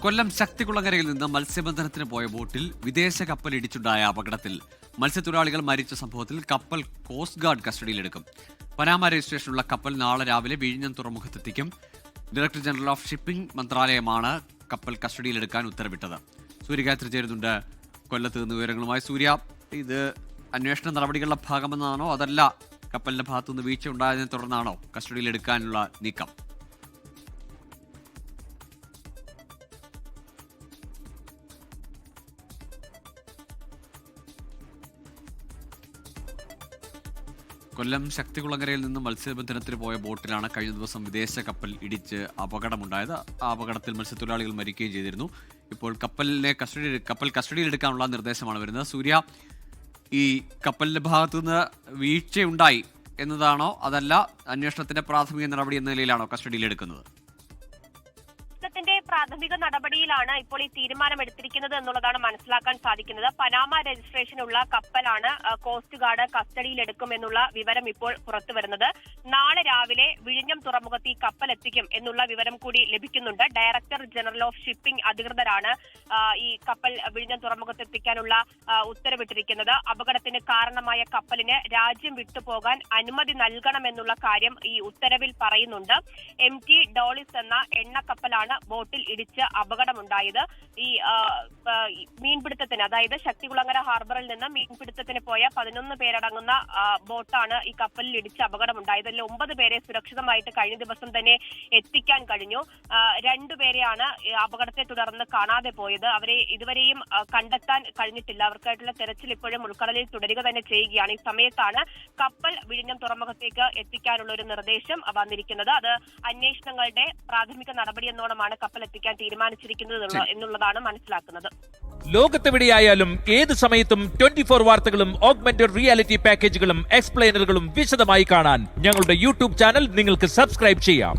കൊല്ലം ശക്തികുളങ്ങരയിൽ നിന്ന് മത്സ്യബന്ധനത്തിന് പോയ ബോട്ടിൽ വിദേശ കപ്പൽ ഇടിച്ചുണ്ടായ അപകടത്തിൽ മത്സ്യത്തൊഴിലാളികൾ മരിച്ച സംഭവത്തിൽ കപ്പൽ കോസ്റ്റ് ഗാർഡ് കസ്റ്റഡിയിലെടുക്കും. പനാമ രജിസ്ട്രേഷനുള്ള കപ്പൽ നാളെ രാവിലെ വിഴിഞ്ഞം തുറമുഖത്തെത്തിക്കും. ഡയറക്ടർ ജനറൽ ഓഫ് ഷിപ്പിംഗ് മന്ത്രാലയമാണ് കപ്പൽ കസ്റ്റഡിയിലെടുക്കാൻ ഉത്തരവിട്ടത്. സൂര്യഗായത്രി ചേരുന്നുണ്ട് കൊല്ലത്ത് നിന്ന് വിവരങ്ങളുമായി. സൂര്യ, ഇത് അന്വേഷണ നടപടികളുടെ ഭാഗമെന്നാണോ അതല്ല കപ്പലിന്റെ ഭാഗത്തുനിന്ന് വീഴ്ച ഉണ്ടായതിനെ തുടർന്നാണോ കസ്റ്റഡിയിലെടുക്കാനുള്ള നീക്കം? കൊല്ലം ശക്തികുളങ്ങരയിൽ നിന്ന് മത്സ്യബന്ധനത്തിന് പോയ ബോട്ടിലാണ് കഴിഞ്ഞ ദിവസം വിദേശ കപ്പൽ ഇടിച്ച് അപകടമുണ്ടായത്. ആ അപകടത്തിൽ മത്സ്യത്തൊഴിലാളികൾ മരിക്കുകയും ചെയ്തിരുന്നു. ഇപ്പോൾ കപ്പൽ കസ്റ്റഡിയിലെടുക്കാനുള്ള നിർദ്ദേശമാണ് വരുന്നത്. സൂര്യ, ഈ കപ്പലിന്റെ ഭാഗത്തുനിന്ന് വീഴ്ചയുണ്ടായി എന്നതാണോ അതല്ല അന്വേഷണത്തിന്റെ പ്രാഥമിക നടപടി എന്ന നിലയിലാണോ കസ്റ്റഡിയിലെടുക്കുന്നത്? പ്രാഥമിക നടപടിയിലാണ് ഇപ്പോൾ ഈ തീരുമാനമെടുത്തിരിക്കുന്നത് എന്നുള്ളതാണ് മനസ്സിലാക്കാൻ സാധിക്കുന്നത്. പനാമ രജിസ്ട്രേഷനുള്ള കപ്പലാണ് കോസ്റ്റ് ഗാർഡ് കസ്റ്റഡിയിലെടുക്കും എന്നുള്ള വിവരം ഇപ്പോൾ പുറത്തു വരുന്നത്. നാളെ രാവിലെ വിഴിഞ്ഞം തുറമുഖത്ത് ഈ കപ്പൽ എത്തിക്കും എന്നുള്ള വിവരം കൂടി ലഭിക്കുന്നുണ്ട്. ഡയറക്ടർ ജനറൽ ഓഫ് ഷിപ്പിംഗ് അധികൃതരാണ് ഈ കപ്പൽ വിഴിഞ്ഞം തുറമുഖത്ത് എത്തിക്കാനുള്ള ഉത്തരവിട്ടിരിക്കുന്നത്. അപകടത്തിന് കാരണമായ കപ്പലിന് രാജ്യം വിട്ടുപോകാൻ അനുമതി നൽകണമെന്നുള്ള കാര്യം ഈ ഉത്തരവിൽ പറയുന്നുണ്ട്. MT ഡോളിസ് എന്ന എണ്ണ കപ്പലാണ് ബോട്ടിൽ ഇടിച്ച് അപകടമുണ്ടായത്. ഈ മീൻപിടുത്തത്തിന്, അതായത് ശക്തികുളങ്ങര ഹാർബറിൽ നിന്ന് മീൻപിടുത്തത്തിന് പോയ 11 പേരടങ്ങുന്ന ബോട്ടാണ് ഈ കപ്പലിൽ ഇടിച്ച് അപകടമുണ്ടായത്. അതിൽ 9 പേരെ സുരക്ഷിതമായിട്ട് കഴിഞ്ഞ ദിവസം തന്നെ എത്തിക്കാൻ കഴിഞ്ഞു. 2 പേരെയാണ് അപകടത്തെ തുടർന്ന് കാണാതെ പോയത്. അവരെ ഇതുവരെയും കണ്ടെത്താൻ കഴിഞ്ഞിട്ടില്ല. അവർക്കായിട്ടുള്ള തെരച്ചിൽ ഇപ്പോഴും ഉൾക്കടലിൽ തുടരുക തന്നെ ചെയ്യുകയാണ്. ഈ സമയത്താണ് കപ്പൽ വിഴിഞ്ഞം തുറമുഖത്തേക്ക് എത്തിക്കാനുള്ള ഒരു നിർദ്ദേശം വന്നിരിക്കുന്നത്. അത് അന്വേഷണങ്ങളുടെ പ്രാഥമിക നടപടി എന്നോണമാണ് കപ്പൽ എത്തിക്കാൻ തീരുമാനിച്ചിരിക്കുന്നത് എന്നുള്ളതാണ് മനസ്സിലാക്കുന്നത്. ലോകത്തെവിടെയായാലും ഏത് സമയത്തും 24 വാർത്തകളും ഓഗ്മെന്റഡ് റിയാലിറ്റി പാക്കേജുകളും എക്സ്പ്ലെയിനറുകളും വിശദമായി കാണാൻ ഞങ്ങളുടെ യൂട്യൂബ് ചാനൽ നിങ്ങൾക്ക് സബ്സ്ക്രൈബ് ചെയ്യാം.